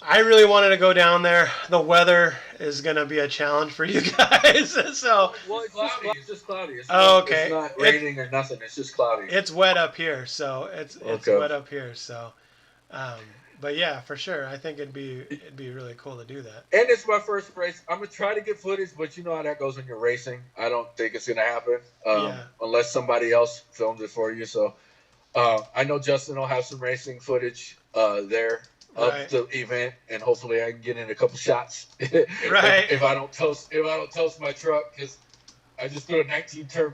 I really wanted to go down there. The weather is going to be a challenge for you guys. So. Well, it's just cloudy. It's okay. It's not raining or nothing. It's just cloudy. It's wet up here, so it's wet up here. So, but yeah, for sure, I think it'd be really cool to do that. And it's my first race. I'm gonna try to get footage, but you know how that goes when you're racing. I don't think it's gonna happen unless somebody else films it for you. So, I know Justin will have some racing footage there. Up the event, and hopefully I can get in a couple shots. Right. If I don't toast my truck, because I just threw a 19-turn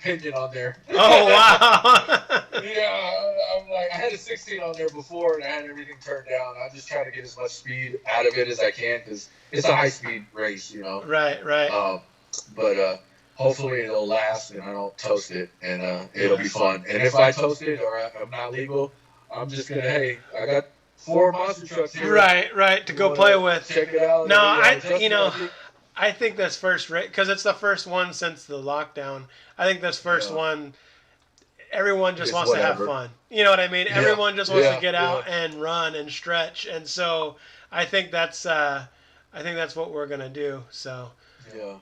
pinion on there. Oh wow. Yeah, I'm like, I had a 16 on there before, and I had everything turned down. I'm just trying to get as much speed out of it as I can, because it's a high-speed race, Right. But hopefully it'll last, and I don't toast it, and it'll be fun. And if I toast it or I'm not legal, I'm just gonna I got 4 monster trucks here. Right, to go play with. Check it out. No, I think this first race, because it's the first one since the lockdown. I think this first one, everyone just wants to have fun. You know what I mean? Yeah. Everyone just wants to get out and run and stretch, and so I think that's what we're gonna do. So. Yeah.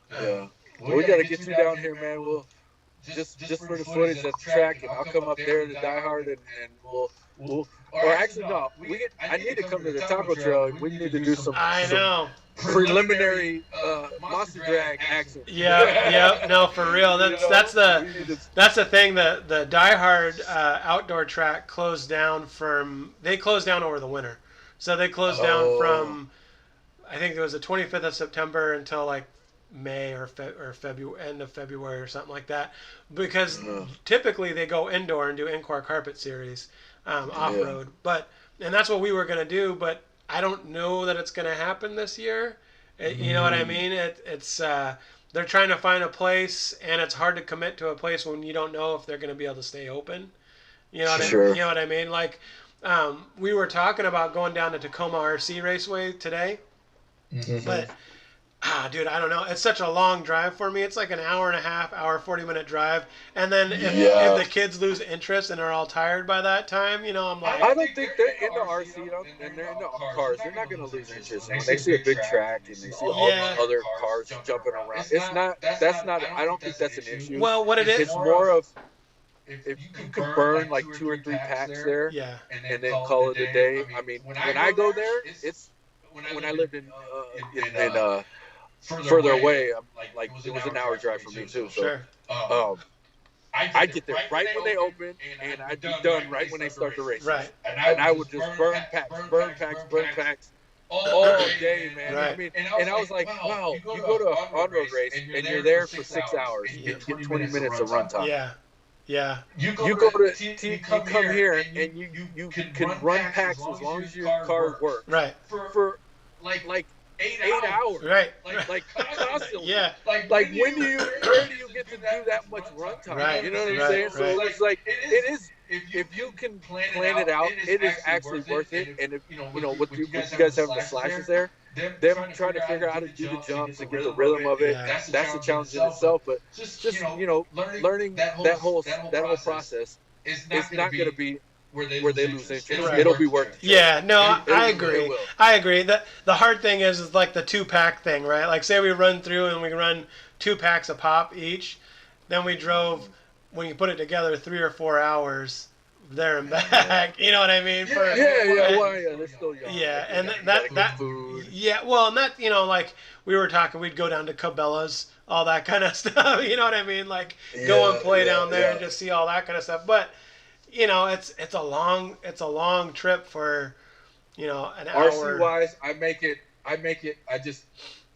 Well, we gotta get you down here, man. We'll just for the footage at the track, and I'll come up there to Die Hard, and we'll. Or actually, no. I need to come to the Taco Trail, and we need to do some preliminary monster drag action. Yeah. No, for real. That's the thing. The Die Hard outdoor track closed down over the winter. So they closed down from, I think it was the 25th of September until like May or February, end of February or something like that, because typically they go indoor and do in-car carpet series, off-road. But and that's what we were gonna do, but I don't know that it's gonna happen this year. You know what I mean? It's they're trying to find a place, and it's hard to commit to a place when you don't know if they're gonna be able to stay open. You know you know what I mean? Like, we were talking about going down to Tacoma RC Raceway today, but dude, I don't know. It's such a long drive for me. It's like an hour and a half, 40-minute drive. And then if the kids lose interest and are all tired by that time, you know, I'm like, I don't think they're into RC and they're into cars. They're not going to lose interest. When they see a big track and they see all the other cars jumping around, it's not. That's not. I don't think that's an issue. Well, what it is, it's more of if you can burn like 2 or 3 packs there, and then call it a day. I mean, when I go there, it's when I lived in further away, like it was an hour drive for me too. So, I get there right when they open, and I'd be done right when they start the race. Right. And I would just burn packs all day, man. Right. I mean, and I was like, wow, you go to an on-road race and you're there for 6 hours. You get 20 minutes of runtime. Yeah. You come here and you can run packs as long as your car works. Right. For like 8 hours. Right. Like constantly. Yeah. Like where do you get to do that much runtime? Right. You know what I'm saying? So it's like it is. If you can plan it out, it is actually worth it. And if you know what you guys have the slashes there, them trying to figure out how to do the jumps and get the rhythm of it, that's a challenge in itself. But just learning that whole process is not going to be where they lose interest. Right. It'll be worth it. Yeah, no, I agree. I agree. The hard thing is like the 2-pack thing, right? Like, say we run through and we run 2 packs a pop each, then we drove, when you put it together, 3 or 4 hours there and back. You know what I mean? They're still young. Yeah, and that food. Yeah, well, and that, you know, like we were talking, we'd go down to Cabela's, all that kind of stuff. You know what I mean? Like go and play down there and just see all that kind of stuff. But you know, it's a long trip for, you know, an hour. RC wise, I just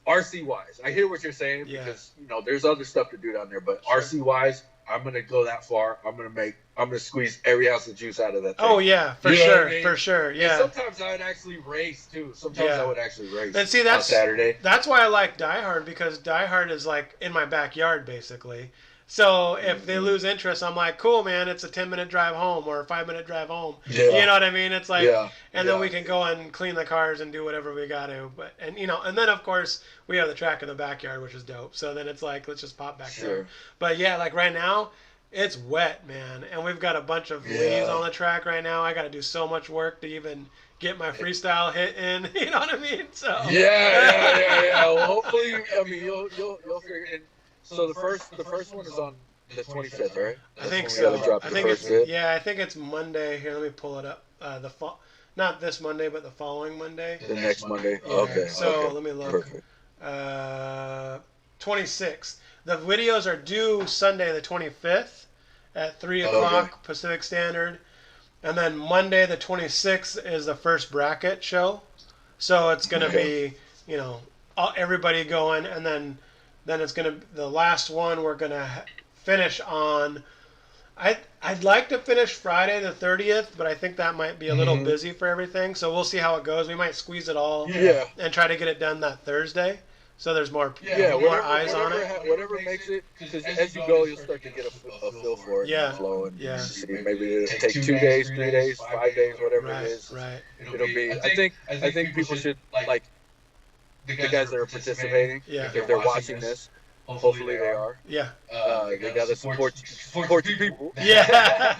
RC wise. I hear what you're saying because you know there's other stuff to do down there, but RC wise, I'm gonna go that far. I'm gonna squeeze every ounce of juice out of that thing. Oh yeah, for sure. Yeah. And sometimes I would actually race too. I would actually race. And see, on Saturday. That's why I like Die Hard, because Die Hard is like in my backyard basically. So if they lose interest, I'm like, cool, man, it's a 10-minute drive home or a 5-minute drive home. Yeah. You know what I mean? It's like, and then we can go and clean the cars and do whatever we got to. But you know, and then of course we have the track in the backyard, which is dope. So then it's like, let's just pop back there. But yeah, like right now, it's wet, man, and we've got a bunch of leaves on the track right now. I got to do so much work to even get my freestyle hit in. You know what I mean? So yeah. Well, hopefully, I mean, you'll figure it. So the first one is on the 25th, right? I think so. I think it's Monday. Here, let me pull it up. Not this Monday, but the following Monday. The next Monday. Yeah. Okay. So let me look. Perfect. 26th. The videos are due Sunday the 25th at 3 o'clock Pacific Standard, and then Monday the 26th is the first bracket show. So it's gonna be, you know, everybody going, and then it's gonna, the last one we're gonna finish on. I'd like to finish Friday the 30th, but I think that might be a little busy for everything. So we'll see how it goes. We might squeeze it all and try to get it done that Thursday, so there's more eyes on it. Whatever makes it, because as you go, you'll start to get a feel for it. And flow and see, maybe it'll take 2 days, 3 days, 5 days, whatever it is. Right. It'll be. I think people should like the guys that are participating. If they're watching this. Hopefully they are. Yeah. They got to support you people. Yeah.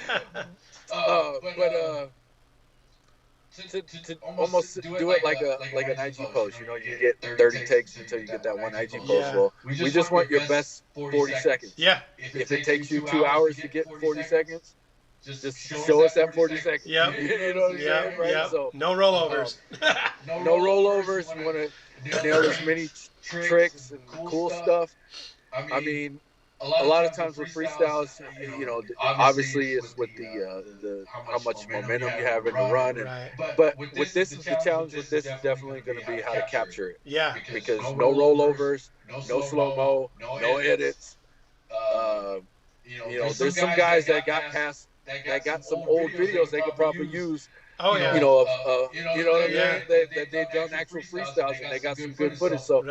But to almost do it like an IG post, you know, you get 30 takes until you get that one IG post. Well, we just want your best 40 seconds. Yeah. If it takes you 2 hours to get 40 seconds, just show us that 40 seconds. Yep. You know what I'm saying? Right? Yep. So, no rollovers. No rollovers. We want to nail as many tricks and cool stuff. I mean, a lot of times with freestyles, obviously it's with the how much momentum you have in the run, but with this is the challenge. With this is definitely going to be how to capture it. Yeah. Because no rollovers, no slow mo, no edits. There's some guys that got some old videos they could probably use. Oh yeah. You know what I mean? That they've done actual freestyles and they got some good footage. So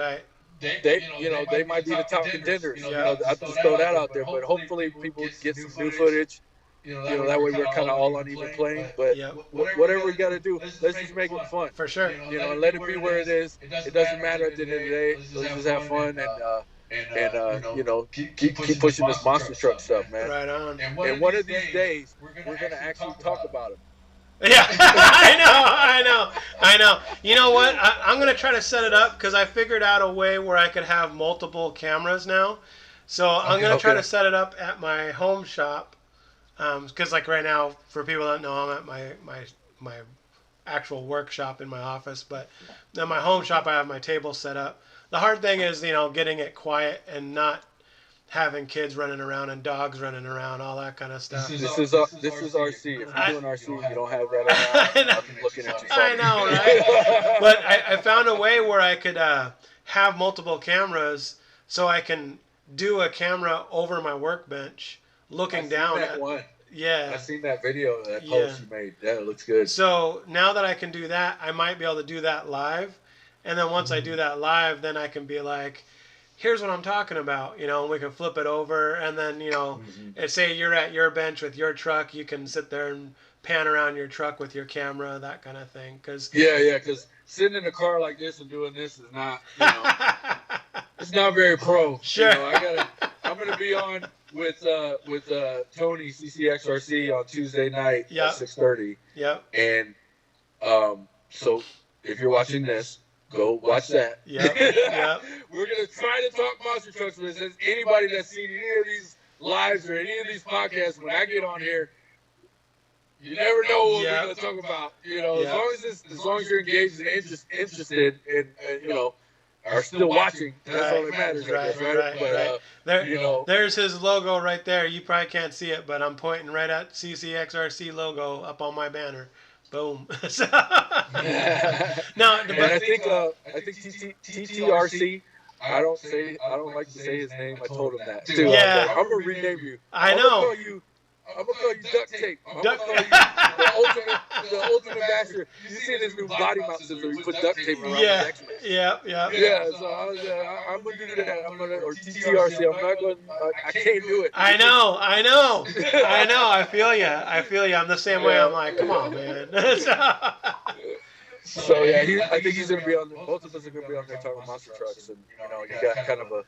they might be the top contenders. Yeah. I just throw that out there. But hopefully people get some new footage. That way we're kind of all on even playing. But whatever we got to do, let's just make it fun. For sure. And let it be where it is. It doesn't matter at the end of the day. Let's just have fun and keep pushing this monster truck stuff, man. Right on. And one of these days, we're gonna actually talk about them. Yeah, I know. You know what? I'm going to try to set it up because I figured out a way where I could have multiple cameras now. So I'm going to try to set it up at my home shop. Because like right now, for people that know, I'm at my actual workshop in my office. But at my home shop, I have my table set up. The hard thing is, getting it quiet and not having kids running around and dogs running around, all that kind of stuff. This is RC. If you're doing RC, you don't have that around. I'm looking at you. I know, right? But I found a way where I could have multiple cameras, so I can do a camera over my workbench, looking down that at one. Yeah. I've seen that video, that post you made. Yeah, it looks good. So now that I can do that, I might be able to do that live, and then once I do that live, then I can be like, here's what I'm talking about, and we can flip it over, and then, say you're at your bench with your truck, you can sit there and pan around your truck with your camera, that kind of thing. Because sitting in a car like this and doing this is not, it's not very pro. Sure. I'm gonna be on with Tony CCXRC on Tuesday night at 6:30. Yep. And so if you're watching this, go watch that. Yep. We're going to try to talk monster trucks with this. Anybody that's seen any of these lives or any of these podcasts, when I get on here, you never know what we're going to talk about. As long as you're engaged and interested and are still watching, that's all that matters, right? But, there's his logo right there. You probably can't see it, but I'm pointing right at CCXRC logo up on my banner. Boom. No, and I think TTRC. I don't like to say his name. I told him that too. Yeah. I'm gonna rename you. I know. I'm gonna call you Duct Tape. I'm gonna call you the ultimate bastard. You see this new body mount system? You put duct tape around the X-Men. Yeah. So I'm gonna do that. Or TTRC. I'm not going. I can't do it. I know. I feel you. I'm the same way. I'm like, come on, man. So I think he's gonna be on. Both of us are gonna be on there talking monster trucks, and you got kind of a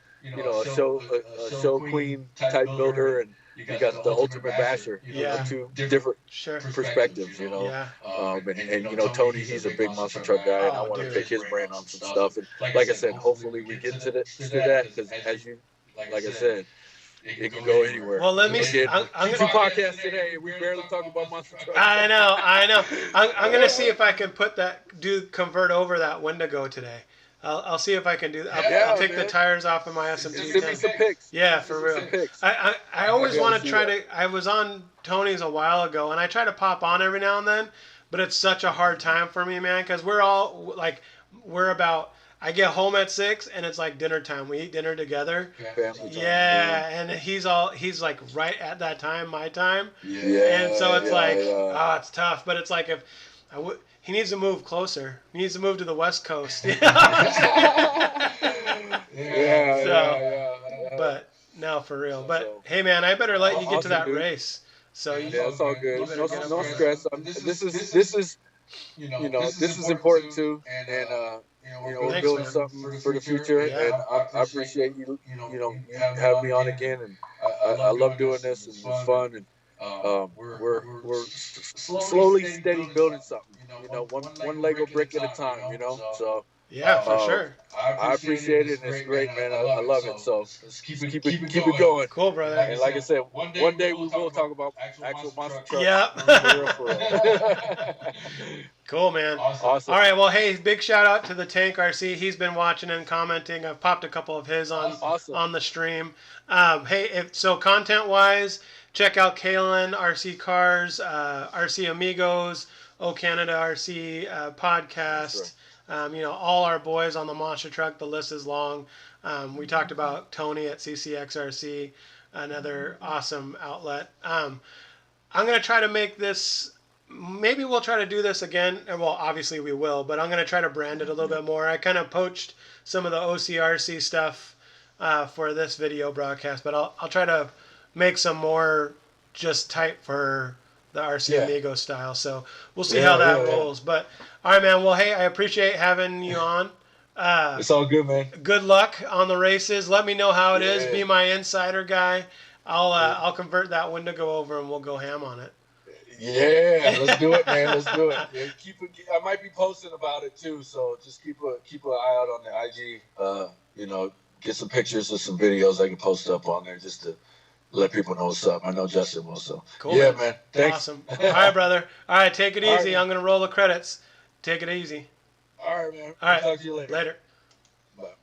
show queen type builder, and you got the ultimate basher. Two different perspectives. And Tony, he's a big monster truck guy, and I want to pick his brain on some stuff. And like I said, hopefully we get to that because like I said, it can go anywhere. Well, let me. I'm two podcasts today, and we barely talk about monster trucks. I know. I'm gonna see if I can convert over that Wendigo today. I'll see if I can do that. I'll take the tires off of my SMT. Send me some pics. Yeah, for real. I always want to try to. I was on Tony's a while ago, and I try to pop on every now and then, but it's such a hard time for me, man, because I get home at 6 and it's like dinner time. We eat dinner together. And he's like right at that time, my time. And so it's it's tough. But it's like he needs to move closer. He needs to move to the West Coast. But no, for real. But hey, man, I better let you get to that race. So it's all good. No stress. This is important too, and we're building something for the future, and I appreciate you having me on again, and I love doing this, and it's fun, and we're slowly, steady building something, one Lego brick at a time, so. Yeah, for sure. I appreciate it, and it's great, man. I love it. So let's keep it going. Cool, brother. And like I said, one day we will talk about actual monster trucks. Yep. For real. Cool, man. Awesome. All right, well, hey, big shout out to the Tank RC. He's been watching and commenting. I've popped a couple of his on the stream. Hey, so content-wise, check out Kalen, RC Cars, RC Amigos, O Canada RC podcast. All our boys on the monster truck. The list is long. We talked about Tony at CCXRC, another awesome outlet. I'm going to try to make this, maybe we'll try to do this again. Well, obviously we will, but I'm going to try to brand it a little bit more. I kind of poached some of the OCRC stuff for this video broadcast, but I'll try to make some more just type for the RC Amigo style. So we'll see how that rolls. But all right, man. Well, hey, I appreciate having you on. It's all good, man. Good luck on the races. Let me know how it is. Be my insider guy. I'll convert that Wendigo over and we'll go ham on it. Yeah, let's do it, man. Let's do it. Yeah, I might be posting about it too, so just keep an eye out on the IG. Get some pictures or some videos I can post up on there just to let people know what's up. I know Justin will, so. Cool, yeah, man. Thanks. Awesome. All right, brother. All right, take it easy. Right, I'm going to roll the credits. Take it easy. All right, man. All right. Talk to you later. Later. Bye.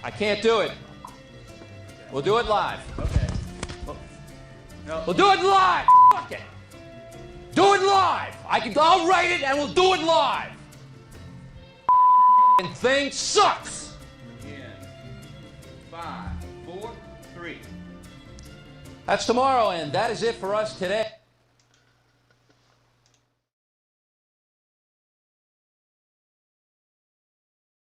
I can't do it. We'll do it live. Okay. We'll do it live. Fuck it. Do it live. I'll write it and we'll do it live. And thing sucks. Again. 5, 4, 3. That's tomorrow, and that is it for us today.